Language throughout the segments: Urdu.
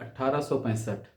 1865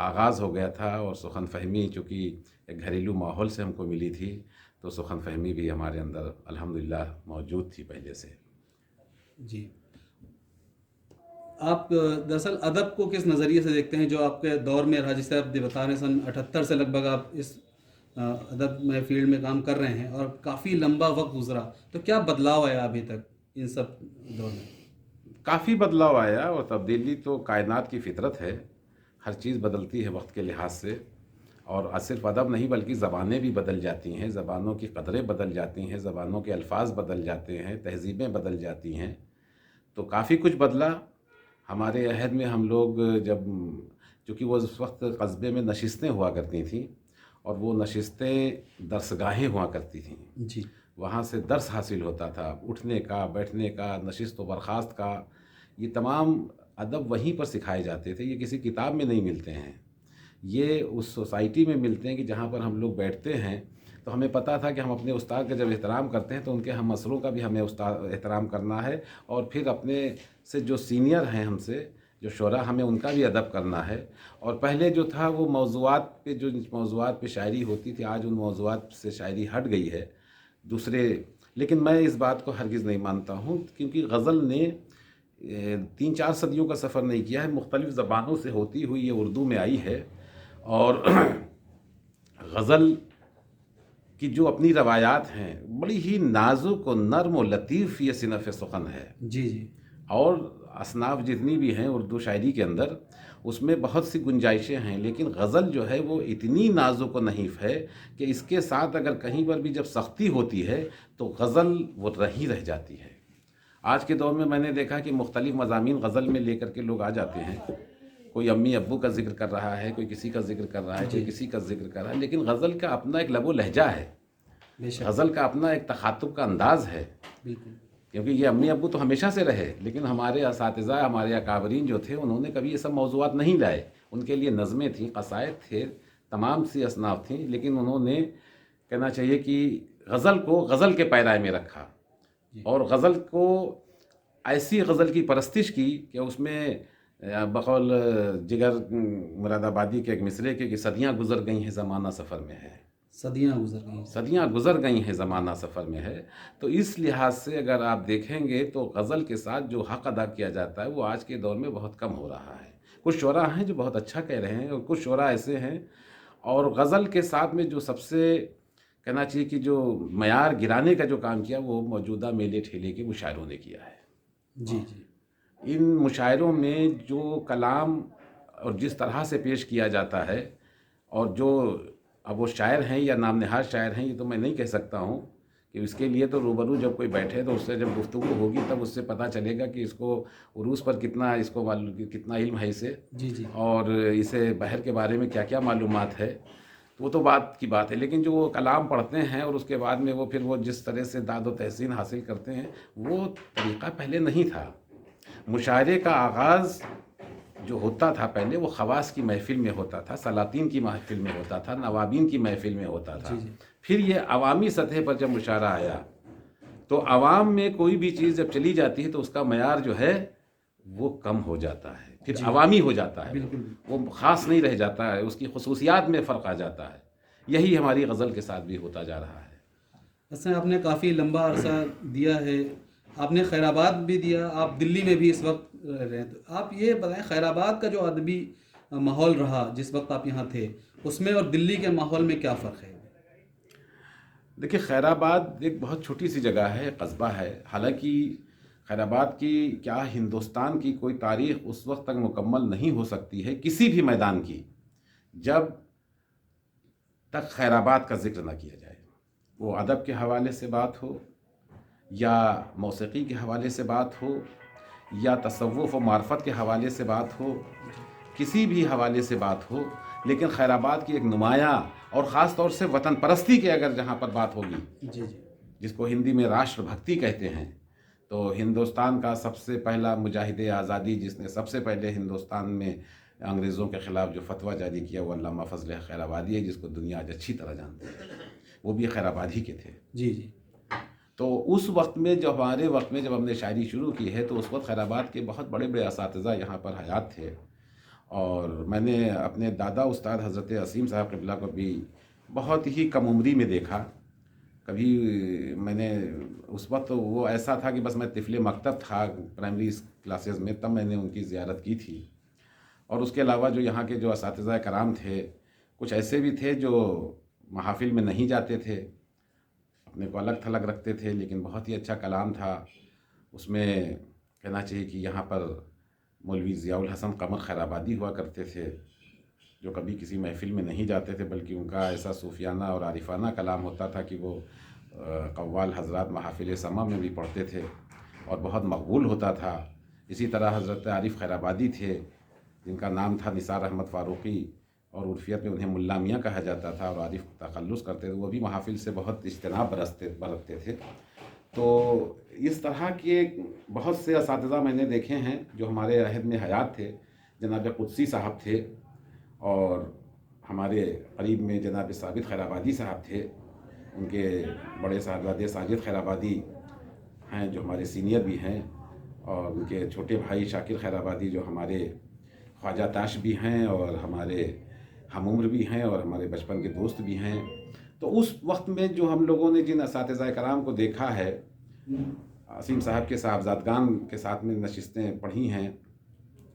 آغاز ہو گیا تھا، اور سخن فہمی چونکہ ایک گھریلو ماحول سے ہم کو ملی تھی، تو سخن فہمی بھی ہمارے اندر الحمدللہ موجود تھی پہلے سے۔ جی، آپ دراصل ادب کو کس نظریے سے دیکھتے ہیں جو آپ کے دور میں رہا؟ جسے آپ بتا رہے ہیں سن 78 سے لگ بھگ آپ اس ادب میں فیلڈ میں کام کر رہے ہیں اور کافی لمبا وقت گزرا، تو کیا بدلاؤ آیا ابھی تک ان سب دور میں؟ کافی بدلاؤ آیا، اور تبدیلی تو کائنات کی فطرت ہے، ہر چیز بدلتی ہے وقت کے لحاظ سے، اور صرف ادب نہیں بلکہ زبانیں بھی بدل جاتی ہیں، زبانوں کی قدریں بدل جاتی ہیں، زبانوں کے الفاظ بدل جاتے ہیں، تہذیبیں بدل جاتی ہیں، تو کافی کچھ بدلا۔ ہمارے عہد میں ہم لوگ جب، چونکہ وہ اس وقت قصبے میں نشستیں ہوا کرتی تھیں، اور وہ نشستیں درسگاہیں ہوا کرتی تھیں، جی، وہاں سے درس حاصل ہوتا تھا، اٹھنے کا، بیٹھنے کا، نشست و برخاست کا، یہ تمام ادب وہیں پر سکھائے جاتے تھے، یہ کسی کتاب میں نہیں ملتے ہیں، یہ اس سوسائٹی میں ملتے ہیں کہ جہاں پر ہم لوگ بیٹھتے ہیں۔ تو ہمیں پتہ تھا کہ ہم اپنے استاد کا جب احترام کرتے ہیں تو ان کے ہم مسئلوں کا بھی ہمیں احترام کرنا ہے، اور پھر اپنے سے جو سینئر ہیں ہم سے، جو شعراء، ہمیں ان کا بھی ادب کرنا ہے۔ اور پہلے جو تھا وہ موضوعات پہ، جو موضوعات پہ شاعری ہوتی تھی، آج ان موضوعات سے شاعری ہٹ گئی ہے دوسرے، لیکن میں اس بات کو ہرگز نہیں مانتا ہوں، کیونکہ غزل نے 3-4 صدیوں کا سفر نہیں کیا ہے، مختلف زبانوں سے ہوتی ہوئی یہ اردو میں آئی ہے، اور غزل کی جو اپنی روایات ہیں بڑی ہی نازک و نرم و لطیف یہ صنف سخن ہے، جی جی، اور اصناف جتنی بھی ہیں اردو شاعری کے اندر اس میں بہت سی گنجائشیں ہیں، لیکن غزل جو ہے وہ اتنی نازک و نحیف ہے کہ اس کے ساتھ اگر کہیں پر بھی جب سختی ہوتی ہے تو غزل وہ رہی رہ جاتی ہے۔ آج کے دور میں میں نے دیکھا کہ مختلف مضامین غزل میں لے کر کے لوگ آ جاتے ہیں، کوئی امی ابو کا ذکر کر رہا ہے، کوئی کسی کا ذکر کر رہا ہے، کوئی کسی کا ذکر کر رہا ہے، لیکن غزل کا اپنا ایک لب و لہجہ ہے، بے شک، غزل کا اپنا ایک تخاطب کا انداز ہے، بالکل، کیونکہ یہ امی ابو تو ہمیشہ سے رہے، لیکن ہمارے اساتذہ، ہمارے اکابرین جو تھے، انہوں نے کبھی یہ سب موضوعات نہیں لائے، ان کے لیے نظمیں تھیں، قصائد تھے، تمام سی اصناف تھیں، لیکن انہوں نے کہنا چاہیے کہ غزل کو غزل کے پیرائے میں رکھا، اور غزل کو ایسی غزل کی پرستش کی کہ اس میں بقول جگر مراد آبادی کے ایک مصرے کے کہ صدیاں گزر گئی ہیں زمانہ سفر میں ہے، صدیاں گزر گئی، صدیاں گزر گئی ہیں زمانہ سفر میں ہے۔ تو اس لحاظ سے اگر آپ دیکھیں گے تو غزل کے ساتھ جو حق ادا کیا جاتا ہے وہ آج کے دور میں بہت کم ہو رہا ہے۔ کچھ شعراء ہیں جو بہت اچھا کہہ رہے ہیں، اور کچھ شعراء ایسے ہیں، اور غزل کے ساتھ میں جو سب سے کہنا چاہیے کہ جو معیار گرانے کا جو کام کیا وہ موجودہ میلے ٹھیلے کے مشاعروں نے کیا ہے۔ جی جی، ان مشاعروں میں جو کلام اور جس طرح سے پیش کیا جاتا ہے، اور جو اب وہ شاعر ہیں یا نام نہاد شاعر ہیں یہ تو میں نہیں کہہ سکتا ہوں، کہ اس کے لیے تو روبرو جب کوئی بیٹھے تو اس سے جب گفتگو ہوگی تب اس سے پتہ چلے گا کہ اس کو عروض پر کتنا، اس کو کتنا علم ہے اسے، جی جی، اور اسے بحر کے بارے میں کیا کیا معلومات ہے، تو وہ تو بات کی بات ہے، لیکن جو وہ کلام پڑھتے ہیں اور اس کے بعد میں وہ پھر وہ جس طرح سے داد و تحسین حاصل کرتے ہیں وہ طریقہ پہلے نہیں تھا۔ مشاعرے کا آغاز جو ہوتا تھا پہلے وہ خواص کی محفل میں ہوتا تھا، سلاطین کی محفل میں ہوتا تھا، نوابین کی محفل میں ہوتا تھا، جی جی، پھر یہ عوامی سطح پر جب مشاعرہ آیا تو عوام میں کوئی بھی چیز جب چلی جاتی ہے تو اس کا معیار جو ہے وہ کم ہو جاتا ہے، پھر عوامی ہو جاتا ہے، بالکل، وہ خاص نہیں رہ جاتا ہے، اس کی خصوصیات میں فرق آ جاتا ہے۔ یہی ہماری غزل کے ساتھ بھی ہوتا جا رہا ہے۔ اصل آپ نے کافی لمبا عرصہ دیا ہے، آپ نے خیر آباد بھی دیا، آپ دلی میں بھی اس وقت رہ رہے ہیں، تو آپ یہ بتائیں خیر آباد کا جو ادبی ماحول رہا جس وقت آپ یہاں تھے، اس میں اور دلی کے ماحول میں کیا فرق ہے؟ دیکھیے، خیر آباد ایک بہت چھوٹی سی جگہ ہے، قصبہ ہے، حالانکہ خیر آباد کی کیا ہندوستان کی کوئی تاریخ اس وقت تک مکمل نہیں ہو سکتی ہے کسی بھی میدان کی جب تک خیر آباد کا ذکر نہ کیا جائے، وہ ادب کے حوالے سے بات ہو، یا موسیقی کے حوالے سے بات ہو، یا تصوف و معرفت کے حوالے سے بات ہو، کسی بھی حوالے سے بات ہو، لیکن خیر آباد کی ایک نمایاں اور خاص طور سے وطن پرستی کی اگر جہاں پر بات ہوگی، جی جی، جس کو ہندی میں راشٹر بھکتی کہتے ہیں، تو ہندوستان کا سب سے پہلا مجاہد آزادی جس نے سب سے پہلے ہندوستان میں انگریزوں کے خلاف جو فتویٰ جاری کیا وہ علامہ فضل خیر آبادی ہے، جس کو دنیا آج اچھی طرح جانتی ہے، وہ بھی خیر آبادی کے تھے۔ جی جی، تو اس وقت میں، جو ہمارے وقت میں جب ہم نے شاعری شروع کی ہے، تو اس وقت خیر آباد کے بہت بڑے بڑے اساتذہ یہاں پر حیات تھے، اور میں نے اپنے دادا استاد حضرت عظیم صاحب قبلہ کو بھی بہت ہی کم عمری میں دیکھا. کبھی میں نے اس وقت وہ ایسا تھا کہ بس میں طفل مکتب تھا پرائمری کلاسز میں، تب میں نے ان کی زیارت کی تھی. اور اس کے علاوہ جو یہاں کے جو اساتذہ کرام تھے، کچھ ایسے بھی تھے جو محافل میں نہیں جاتے تھے، اپنے کو الگ تھلگ رکھتے تھے، لیکن بہت ہی اچھا کلام تھا. اس میں کہنا چاہیے کہ یہاں پر مولوی ضیاء الحسن قمر خیرآبادی ہوا کرتے تھے، جو کبھی کسی محفل میں نہیں جاتے تھے، بلکہ ان کا ایسا صوفیانہ اور عارفانہ کلام ہوتا تھا کہ وہ قوال حضرات محافل سما میں بھی پڑھتے تھے اور بہت مقبول ہوتا تھا. اسی طرح حضرت عارف خیرآبادی تھے، جن کا نام تھا نثار احمد فاروقی، اور عرفیت میں انہیں ملا میاں کہا جاتا تھا، اور عارف تخلص کرتے تھے. وہ بھی محافل سے بہت اجتناب برتتے تھے. تو اس طرح کے بہت سے اساتذہ میں نے دیکھے ہیں جو ہمارے عہد میں حیات تھے. جناب قدسی صاحب تھے، اور ہمارے قریب میں جناب ثابت خیرآبادی صاحب تھے. ان کے بڑے صاحبزادے ساجد خیرآبادی ہیں جو ہمارے سینئر بھی ہیں، اور ان کے چھوٹے بھائی شاکر خیرآبادی جو ہمارے خواجہ تاش بھی ہیں اور ہمارے ہم عمر بھی ہیں اور ہمارے بچپن کے دوست بھی ہیں. تو اس وقت میں جو ہم لوگوں نے جن اساتذہ کرام کو دیکھا ہے، عظیم صاحب کے صاحبزادگان کے ساتھ میں نشستیں پڑھی ہیں،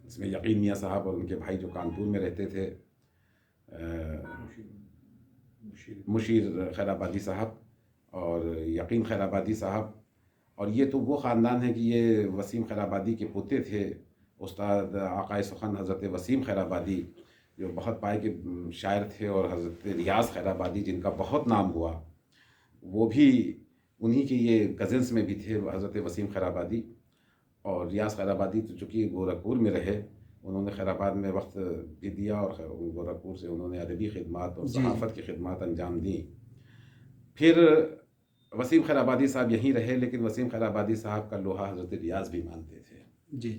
اس میں یقین میاں صاحب اور ان کے بھائی جو کانپور میں رہتے تھے، مشیر خیرآبادی صاحب اور یقین خیرآبادی صاحب. اور یہ تو وہ خاندان ہے کہ یہ وسیم خیرآبادی کے پوتے تھے، استاد آقائے سخن حضرت وسیم خیرآبادی جو بہت پائے کے شاعر تھے، اور حضرت ریاض خیرآبادی جن کا بہت نام ہوا، وہ بھی انہی کے یہ کزنس میں بھی تھے، حضرت وسیم خیرآبادی. اور ریاض خیرآبادی تو چونکہ گورکھپور میں رہے، انہوں نے خیرآباد میں وقت بھی دیا، اور گورکھپور سے انہوں نے ادبی خدمات اور صحافت کی خدمات انجام دیں. پھر وسیم خیرآبادی صاحب یہیں رہے، لیکن وسیم خیرآبادی صاحب کا لوہا حضرت ریاض بھی مانتے تھے. جی.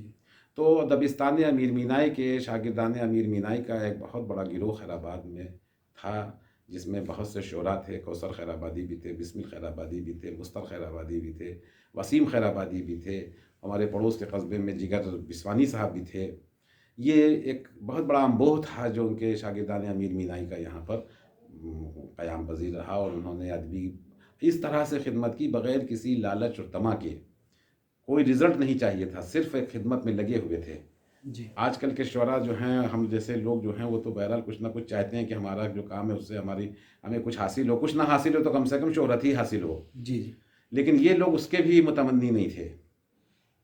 تو دبستان امیر مینائی کے شاگردان امیر مینائی کا ایک بہت بڑا گروہ خیرآباد میں تھا، جس میں بہت سے شعراء تھے. کوثر خیرآبادی بھی تھے، بسمل خیرآبادی بھی تھے، مستر خیرآبادی بھی تھے، وسیم خیرآبادی بھی تھے. ہمارے پڑوس کے قصبے میں جگر بسوانی صاحب بھی تھے. یہ ایک بہت بڑا انبوہ تھا جو ان کے شاگردان امیر مینائی کا یہاں پر قیام پذیر رہا، اور انہوں نے ادبی اس طرح سے خدمت کی بغیر کسی لالچ اور طمع کے. کوئی رزلٹ نہیں چاہیے تھا، صرف ایک خدمت میں لگے ہوئے تھے. جی. آج کل کے شعراء جو ہیں، ہم جیسے لوگ جو ہیں، وہ تو بہرحال کچھ نہ کچھ چاہتے ہیں کہ ہمارا جو کام ہے اس سے ہمیں کچھ حاصل ہو، کچھ نہ حاصل ہو تو کم سے کم شہرت ہی حاصل ہو. جی. لیکن یہ لوگ اس کے بھی متمنی نہیں تھے.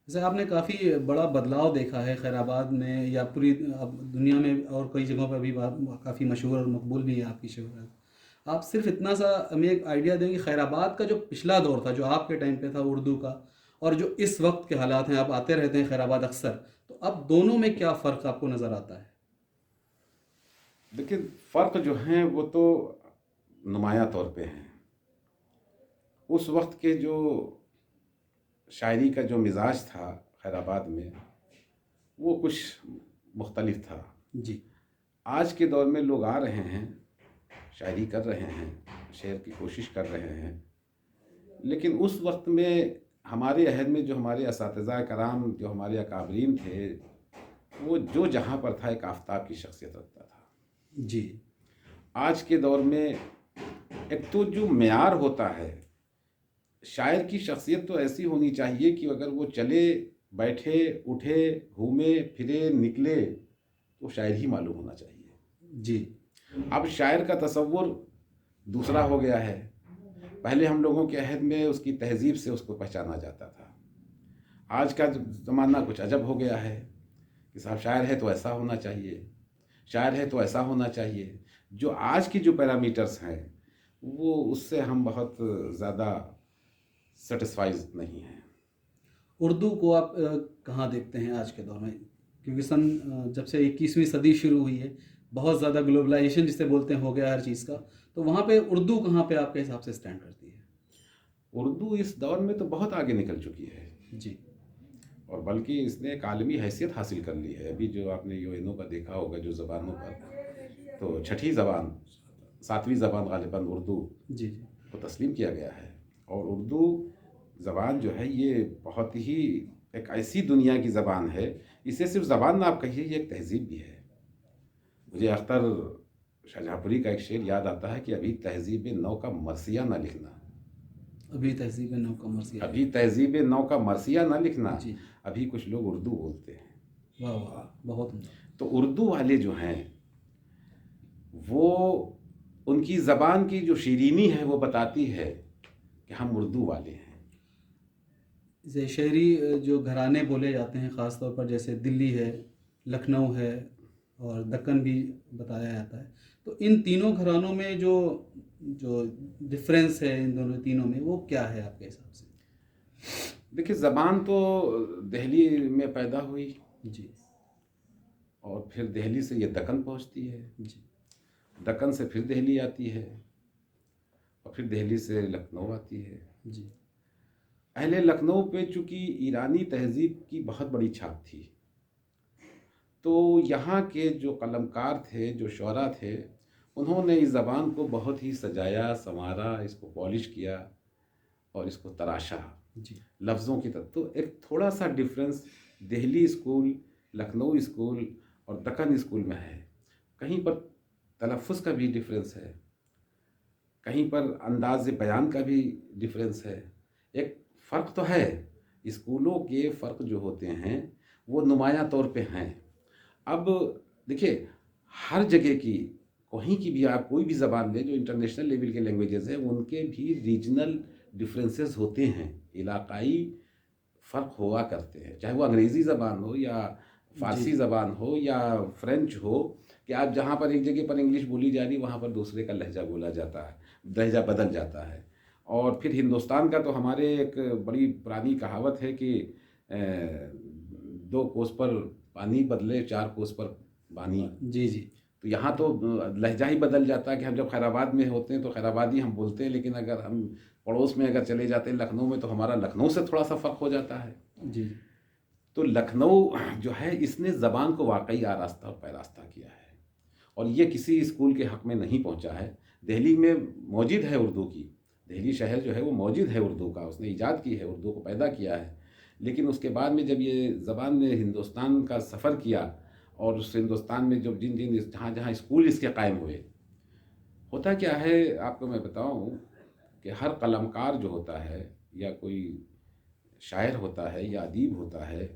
جیسے آپ نے کافی بڑا بدلاؤ دیکھا ہے خیرآباد میں، یا پوری اب دنیا میں اور کئی جگہوں پر بھی کافی مشہور اور مقبول بھی ہے آپ کی شہرت. آپ صرف اتنا سا ہمیں ایک آئیڈیا دیں کہ خیرآباد کا جو پچھلا دور تھا، جو آپ کے ٹائم پہ تھا اردو کا، اور جو اس وقت کے حالات ہیں، آپ آتے رہتے ہیں خیرآباد اکثر، تو اب دونوں میں کیا فرق آپ کو نظر آتا ہے؟ لیکن فرق جو ہیں وہ تو نمایاں طور پہ ہیں. اس وقت کے جو شاعری کا جو مزاج تھا خیرآباد میں، وہ کچھ مختلف تھا. جی. آج کے دور میں لوگ آ رہے ہیں، شاعری کر رہے ہیں، شعر کی کوشش کر رہے ہیں، لیکن اس وقت میں ہمارے عہد میں جو ہمارے اساتذہ کرام، جو ہمارے اکابرین تھے، وہ جو جہاں پر تھا ایک آفتاب کی شخصیت رکھتا تھا. جی. آج کے دور میں ایک تو جو معیار ہوتا ہے، شاعر کی شخصیت تو ایسی ہونی چاہیے کہ اگر وہ چلے، بیٹھے، اٹھے، گھومے پھرے، نکلے تو شاعر ہی معلوم ہونا چاہیے. جی. اب شاعر کا تصور دوسرا ہو گیا ہے. پہلے ہم لوگوں کے عہد میں اس کی تہذیب سے اس کو پہچانا جاتا تھا. آج کا زمانہ کچھ عجب ہو گیا ہے کہ صاحب شاعر ہے تو ایسا ہونا چاہیے، شاعر ہے تو ایسا ہونا چاہیے. جو آج کی جو پیرامیٹرز ہیں، وہ اس سے ہم بہت زیادہ سیٹسفائز نہیں ہیں. اردو کو آپ کہاں دیکھتے ہیں آج کے دور میں؟ کیونکہ جب سے 21ویں صدی شروع ہوئی ہے، بہت زیادہ گلوبلائزیشن جسے بولتے ہیں ہو گیا ہر چیز کا، تو وہاں پہ اردو کہاں پہ آپ کے حساب سے اسٹینڈ کرتی ہے؟ اردو اس دور میں تو بہت آگے نکل چکی ہے. جی. اور بلکہ اس نے ایک عالمی حیثیت حاصل کر لی ہے. ابھی جو آپ نے UN کا دیکھا ہوگا جو زبانوں پر، تو 6ٹھی زبان، 7ویں زبان غالباً اردو جی. کو تسلیم کیا گیا ہے. اور اردو زبان جو ہے یہ بہت ہی ایک ایسی دنیا کی زبان ہے، اسے صرف زبان نہ آپ کہیے، یہ ایک تہذیب بھی ہے. مجھے اختر شاہجہاں پوری کا ایک شعر یاد آتا ہے کہ ابھی تہذیب نو کا مرثیہ نہ لکھنا، ابھی تہذیب نو کا مرثیہ. ابھی تہذیب نو کا مرثیہ نہ لکھنا، جی. ابھی کچھ لوگ اردو بولتے ہیں. واہ واہ، بہت عمدہ. تو اردو والے جو ہیں وہ ان کی زبان کی جو شیرینی ہے وہ بتاتی ہے کہ ہم اردو والے ہیں. جیسے شہری جو گھرانے بولے جاتے ہیں خاص طور پر، جیسے دلی ہے، لکھنؤ ہے اور دکن بھی بتایا جاتا ہے، تو ان تینوں گھرانوں میں جو ڈفرینس ہے ان دونوں تینوں میں، وہ کیا ہے آپ کے حساب سے؟ دیکھیے، زبان تو دہلی میں پیدا ہوئی جی. اور پھر دہلی سے یہ دکن پہنچتی ہے، جی. دکن سے پھر دہلی آتی ہے اور پھر دہلی سے لکھنؤ آتی ہے. جی. اہل لکھنؤ پہ چونکہ ایرانی تہذیب کی بہت بڑی چھاپ تھی، تو یہاں کے جو قلمکار تھے، جو شعراء تھے، انہوں نے اس زبان کو بہت ہی سجایا، سنوارا، اس کو پالش کیا اور اس کو تراشا جی. لفظوں کی طرف. تو ایک تھوڑا سا difference Delhi school, Lucknow school اور دکن اسکول میں ہے. کہیں پر تلفظ کا بھی ڈفرینس ہے، کہیں پر انداز بیان کا بھی ڈفرینس ہے. ایک فرق تو ہے، اسکولوں کے فرق جو ہوتے ہیں وہ نمایاں طور پہ ہیں. اب دیکھیے، ہر جگہ کی کہیں کی بھی آپ کوئی بھی زبان لیں جو انٹرنیشنل لیول کے لینگویجز ہیں، ان کے بھی ریجنل ڈفرینسز ہوتے ہیں، علاقائی فرق ہوا کرتے ہیں. چاہے وہ انگریزی زبان ہو یا فارسی زبان ہو یا فرینچ ہو، کہ آپ جہاں پر ایک جگہ پر انگلش بولی جا رہی وہاں پر دوسرے کا لہجہ بولا جاتا ہے، لہجہ بدل جاتا ہے. اور پھر ہندوستان کا تو ہمارے ایک بڑی پرانی کہاوت ہے کہ 2 کوس پر پانی بدلے 4 کوس پر بانی. جی. جی. تو یہاں تو لہجہ ہی بدل جاتا ہے کہ ہم جب خیر آباد میں ہوتے ہیں تو خیر آبادی ہم بولتے ہیں، لیکن اگر ہم پڑوس میں اگر چلے جاتے ہیں لکھنؤ میں تو ہمارا لکھنؤ سے تھوڑا سا فرق ہو جاتا ہے. جی. تو لکھنؤ جو ہے اس نے زبان کو واقعی آراستہ اور پیراستہ کیا ہے، اور یہ کسی اسکول کے حق میں نہیں پہنچا ہے. دہلی میں موجود ہے اردو کی، دہلی شہر جو ہے وہ موجود ہے اردو کا، اس نے ایجاد کی ہے، اردو کو پیدا کیا ہے. لیکن اس کے بعد میں جب یہ زبان نے ہندوستان کا سفر کیا اور اس ہندوستان میں جب جن جہاں جہاں اسکول اس کے قائم ہوئے، ہوتا کیا ہے آپ کو میں بتاؤں کہ ہر قلمکار جو ہوتا ہے یا کوئی شاعر ہوتا ہے یا ادیب ہوتا ہے،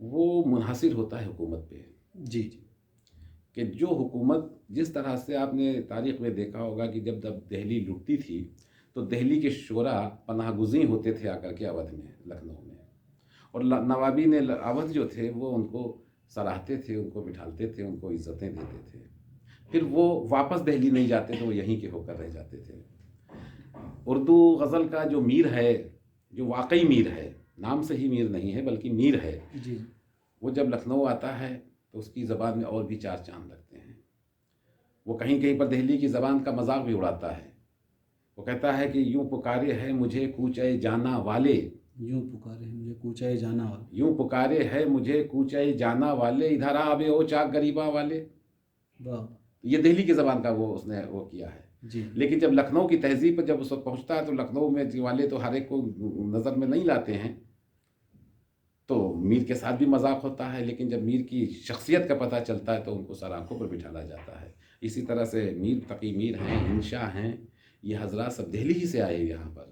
وہ منحصر ہوتا ہے حکومت پہ. جی. جی. کہ جو حکومت، جس طرح سے آپ نے تاریخ میں دیکھا ہوگا کہ جب دہلی لٹتی تھی تو دہلی کے شعراء پناہ گزین ہوتے تھے آ کر کے اودھ میں، لکھنؤ میں، اور نوابین اودھ جو تھے وہ ان کو سراہتے تھے، ان کو بٹھالتے تھے، ان کو عزتیں دیتے تھے. پھر وہ واپس دہلی نہیں جاتے تو وہ یہیں کے ہو کر رہ جاتے تھے. اردو غزل کا جو میر ہے، جو واقعی میر ہے، نام سے ہی میر نہیں ہے بلکہ میر ہے، جی. وہ جب لکھنؤ آتا ہے تو اس کی زبان میں اور بھی 4 چاند لگتے ہیں. وہ کہیں کہیں پر دہلی کی زبان کا مذاق بھی اڑاتا ہے. وہ کہتا ہے کہ یوں پکارے ہے مجھے کوچے جانا والے، یوں پکارے ہیں مجھے کوچے جانا والے، یوں پکارے ہے مجھے کوچے جانا والے، ادھر آبے او چاک غریبا والے. واہ. یہ دہلی کی زبان کا وہ اس نے وہ کیا ہے. جی. لیکن جب لکھنؤ کی تہذیب پر جب اس وقت پہنچتا ہے تو لکھنؤ میں والے تو ہر ایک کو نظر میں نہیں لاتے ہیں، تو میر کے ساتھ بھی مذاق ہوتا ہے. لیکن جب میر کی شخصیت کا پتہ چلتا ہے تو ان کو سر آنکھوں پر بٹھالا جاتا ہے. اسی طرح سے میر تقی میر ہیں، انشا ہیں، یہ حضرات سب دہلی ہی سے آئے یہاں پر.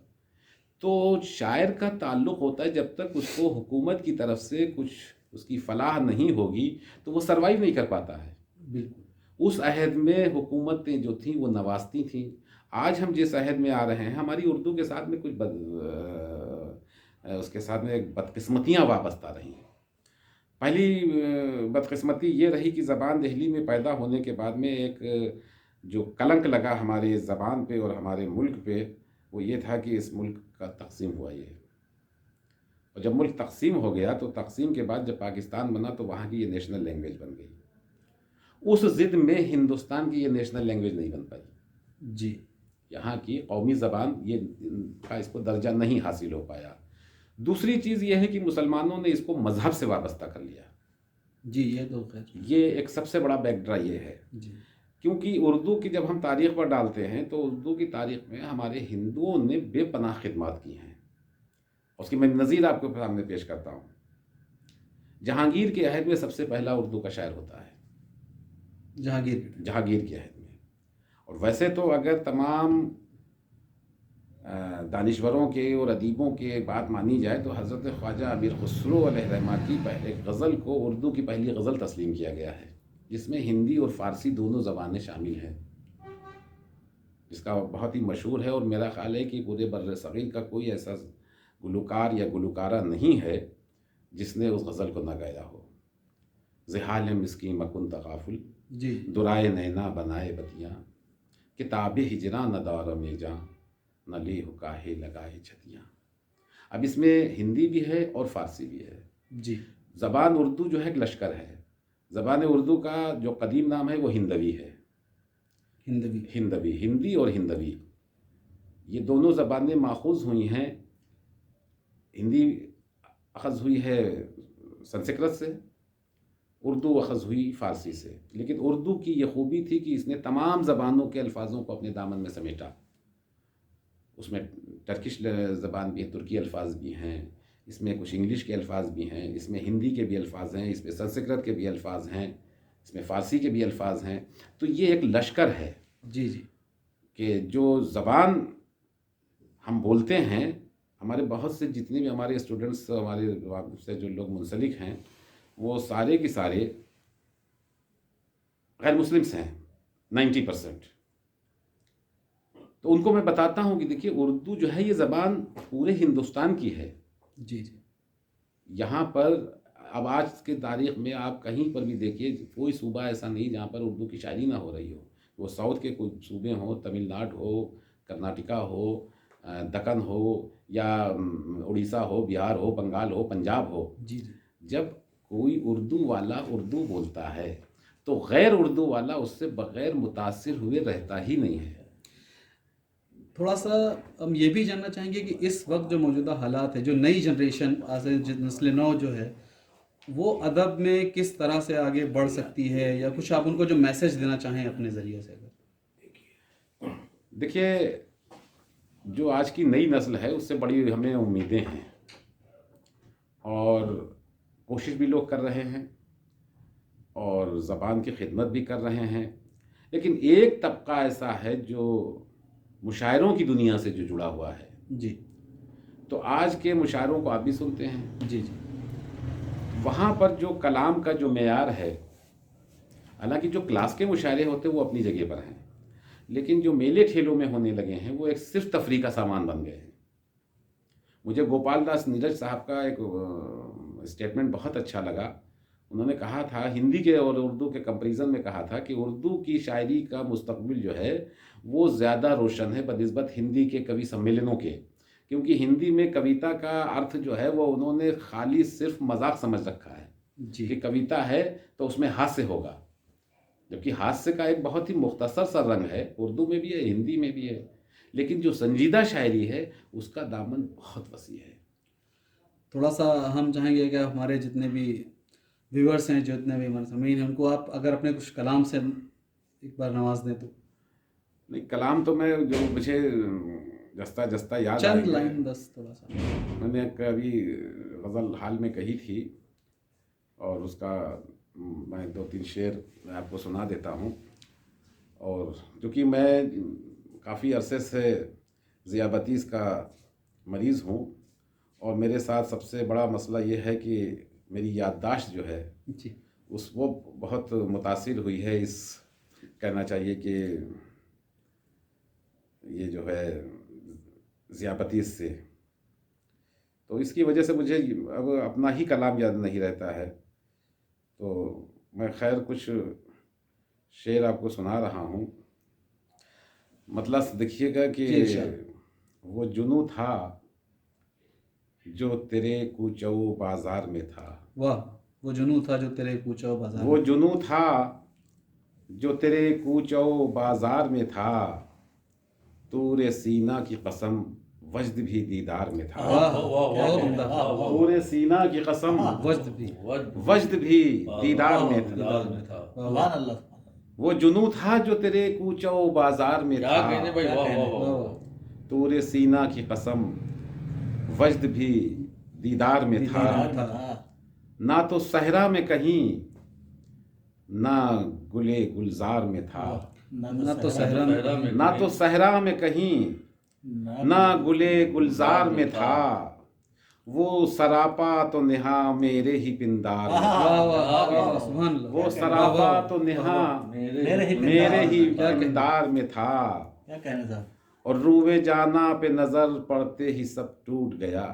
تو شاعر کا تعلق ہوتا ہے جب تک اس کو حکومت کی طرف سے کچھ اس کی فلاح نہیں ہوگی تو وہ سروائیو نہیں کر پاتا ہے. بالکل. اس عہد میں حکومتیں جو تھیں وہ نوازتی تھیں. آج ہم جس عہد میں آ رہے ہیں ہماری اردو کے ساتھ میں کچھ اس کے ساتھ میں بدقسمتیاں وابستہ رہی ہیں. پہلی بدقسمتی یہ رہی کہ زبان دہلی میں پیدا ہونے کے بعد میں ایک جو کلنک لگا ہماری زبان پہ اور ہمارے ملک پہ، وہ یہ تھا کہ اس ملک کا تقسیم ہوا یہ. اور جب ملک تقسیم ہو گیا تو تقسیم کے بعد جب پاکستان بنا تو وہاں کی یہ نیشنل لینگویج بن گئی. اس ضد میں ہندوستان کی یہ نیشنل لینگویج نہیں بن پائی. جی. یہاں کی قومی زبان یہ کا اس کو درجہ نہیں حاصل ہو پایا. دوسری چیز یہ ہے کہ مسلمانوں نے اس کو مذہب سے وابستہ کر لیا. جی. یہ تو خیر. یہ ایک سب سے بڑا بیک ڈرا یہ ہے. جی. کیونکہ اردو کی جب ہم تاریخ پر ڈالتے ہیں تو اردو کی تاریخ میں ہمارے ہندوؤں نے بے پناہ خدمات کی ہیں. اس کی میں نظیر آپ کو سامنے پیش کرتا ہوں. جہانگیر کے عہد میں سب سے پہلا اردو کا شاعر ہوتا ہے. جہانگیر کے عہد میں. اور ویسے تو اگر تمام دانشوروں کے اور ادیبوں کے بات مانی جائے تو حضرت خواجہ امیر خسرو علیہ رحمہ کی ایک غزل کو اردو کی پہلی غزل تسلیم کیا گیا ہے، جس میں ہندی اور فارسی دونوں زبانیں شامل ہیں، جس کا بہت ہی مشہور ہے. اور میرا خیال ہے کہ پورے بر صغیر کا کوئی ایسا گلوکار یا گلوکارہ نہیں ہے جس نے اس غزل کو نہ گایا ہو. زحال مسکین مکن تغافل جی درائے نینا بنائے بتیاں، کتاب ہجراں نہ دور میں جاں، نہ لی کاہے لگائے چھتیاں. اب اس میں ہندی بھی ہے اور فارسی بھی ہے. جی زبان اردو جو ہے ایک لشکر ہے. زبان اردو کا جو قدیم نام ہے وہ ہندوی ہے. ہندی اور ہندوی یہ دونوں زبانیں ماخوذ ہوئی ہیں. ہندی اخذ ہوئی ہے سنسکرت سے، اردو اخذ ہوئی فارسی سے. لیکن اردو کی یہ خوبی تھی کہ اس نے تمام زبانوں کے الفاظوں کو اپنے دامن میں سمیٹا. اس میں ٹرکش زبان بھی ہے، ترکی الفاظ بھی ہیں، اس میں کچھ انگلش کے الفاظ بھی ہیں، اس میں ہندی کے بھی الفاظ ہیں، اس میں سنسکرت کے بھی الفاظ ہیں، اس میں فارسی کے بھی الفاظ ہیں. تو یہ ایک لشکر ہے جی جی کہ جو زبان ہم بولتے ہیں، ہمارے بہت سے جتنے بھی ہمارے اسٹوڈنٹس ہمارے سے جو لوگ منسلک ہیں وہ سارے کے سارے غیر مسلمس ہیں 90%. تو ان کو میں بتاتا ہوں کہ دیکھیے اردو جو ہے یہ زبان پورے ہندوستان کی ہے. جی جی یہاں پر اب آج کے تاریخ میں آپ کہیں پر بھی دیکھیے کوئی صوبہ ایسا نہیں جہاں پر اردو کی شاعری نہ ہو رہی ہو. وہ ساؤتھ کے کوئی صوبے ہوں، تمل ناڈو ہو، کرناٹکا ہو، دکن ہو، یا اڑیسہ ہو، بہار ہو، بنگال ہو، پنجاب ہو. جی جی جب کوئی اردو والا اردو بولتا ہے تو غیر اردو والا اس سے بغیر متاثر ہوئے رہتا ہی نہیں ہے. تھوڑا سا ہم یہ بھی جاننا چاہیں گے کہ اس وقت جو موجودہ حالات ہے، جو نئی جنریشن نسل نو جو ہے، وہ ادب میں کس طرح سے آگے بڑھ سکتی ہے، یا کچھ آپ ان کو جو میسج دینا چاہیں اپنے ذریعے سے؟ دیکھیے جو آج کی نئی نسل ہے اس سے بڑی ہمیں امیدیں ہیں اور کوشش بھی لوگ کر رہے ہیں اور زبان کی خدمت بھی کر رہے ہیں. لیکن ایک طبقہ ایسا ہے جو مشاعروں کی دنیا سے جو جڑا ہوا ہے. جی تو آج کے مشاعروں کو آپ بھی سنتے ہیں. جی جی وہاں پر جو کلام کا جو معیار ہے، حالانکہ جو کلاس کے مشاعرے ہوتے ہیں وہ اپنی جگہ پر ہیں، لیکن جو میلے ٹھیلوں میں ہونے لگے ہیں وہ ایک صرف تفریح کا سامان بن گئے ہیں. مجھے گوپال داس نیرج صاحب کا ایک اسٹیٹمنٹ بہت اچھا لگا. انہوں نے کہا تھا، ہندی کے اور اردو کے کمپیریزن میں کہا تھا کہ اردو کی شاعری کا مستقبل جو ہے وہ زیادہ روشن ہے بنسبت ہندی کے کوی سمیلنوں کے. کیونکہ ہندی میں کویتا کا ارتھ جو ہے وہ انہوں نے خالی صرف مذاق سمجھ رکھا ہے جی کہ کویتا ہے تو اس میں ہاسیہ ہوگا، جبکہ ہاسیہ کا ایک بہت ہی مختصر سا رنگ ہے، اردو میں بھی ہے، ہندی میں بھی ہے. لیکن جو سنجیدہ شاعری ہے اس کا دامن بہت وسیع ہے. تھوڑا سا ہم چاہیں گے کہ ہمارے جتنے بھی ویورز ہیں، جتنے بھی ہمارے سامعین ہیں، ان کو آپ اگر اپنے کچھ کلام سے ایک بار نواز دیں تو. نہیں، کلام تو میں جو مجھے جستا جستا یاد چند آئی ہے، لائن بس تھوڑا سا. میں نے کبھی غزل حال میں کہی تھی اور اس کا میں 2-3 شعر میں آپ کو سنا دیتا ہوں. اور چونکہ میں کافی عرصے سے ذیابطیس کا مریض ہوں اور میرے ساتھ سب سے بڑا مسئلہ یہ ہے کہ میری یادداشت جو ہے جی وہ بہت متاثر ہوئی ہے. اس کہنا چاہیے کہ یہ جو ہے ذیابطیس سے، تو اس کی وجہ سے مجھے اب اپنا ہی کلام یاد نہیں رہتا ہے. تو میں خیر کچھ شعر آپ کو سنا رہا ہوں. مطلب دیکھیے گا کہ وہ جنوں تھا جو تیرے کوچو بازار میں تھا. واہ، وہ جنوں تھا جو تیرے کوچو بازار وہ جنوں تھا جو تیرے کوچو بازار میں تھا، تور سینہ کی قسم وجد بھی دیدار میں تھا. تور سینہ کی قسم وجد بھی دیدار میں تھا. وہ جنوں تھا جو تیرے کوچو بازار میں تھا، تور سینہ کی قسم وجد بھی دیدار میں تھا. نہ تو صحرا میں کہیں، نہ گلے گلزار میں تھا، نہ تو صحرا میں نہ تو صحرا میں کہیں، نہ گلے گلزار میں تھا، وہ سراپا تو نہا میرے ہی پندار میں تھا، واہ واہ واہ سبحان اللہ، وہ سراپا تو نہا میرے ہی پندار میں تھا، کیا کہنے صاحب، اور روئے جانا پہ نظر پڑتے ہی سب ٹوٹ گیا،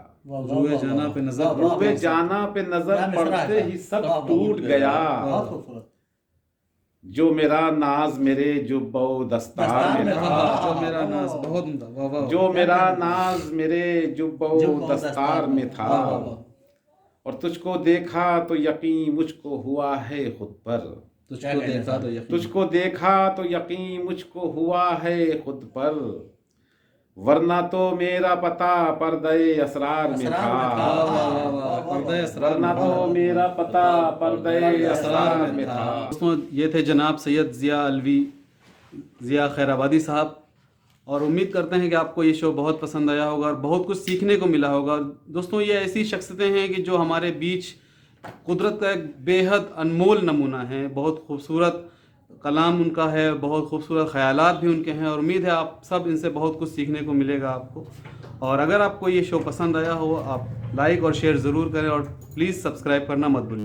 روئے جانا پہ نظر روئے جانا پہ نظر پڑتے ہی سب ٹوٹ گیا، بہت خوبصورت، جو میرا ناز میرے جب و دستار میں تھا، جو میرا ناز بہت عمدہ، واہ واہ جو میرا ناز میرے جب و دستار میں تھا، اور تجھ کو دیکھا تو یقین مجھ کو ہوا ہے خود پر، تجھ کو دیکھا تو یقین، تجھ کو دیکھا تو یقین مجھ کو ہوا ہے خود پر، ورنہ تو میرا پتہ پردہ اسرار میں تھا، واہ واہ واہ پردہ اسرار ورنہ تو میرا پتہ پردہ اسرار میں تھا۔ دوستوں یہ تھے جناب سید ضیاء علوی، ضیاء خیر آبادی صاحب، اور امید کرتے ہیں کہ آپ کو یہ شو بہت پسند آیا ہوگا اور بہت کچھ سیکھنے کو ملا ہوگا۔ دوستوں یہ ایسی شخصیتیں ہیں کہ جو ہمارے بیچ قدرت کا ایک بے حد انمول نمونہ ہیں، بہت خوبصورت کلام ان کا ہے، بہت خوبصورت خیالات بھی ان کے ہیں، اور امید ہے آپ سب ان سے بہت کچھ سیکھنے کو ملے گا آپ کو۔ اور اگر آپ کو یہ شو پسند آیا ہو آپ لائک اور شیئر ضرور کریں، اور پلیز سبسکرائب کرنا مت بھولیں۔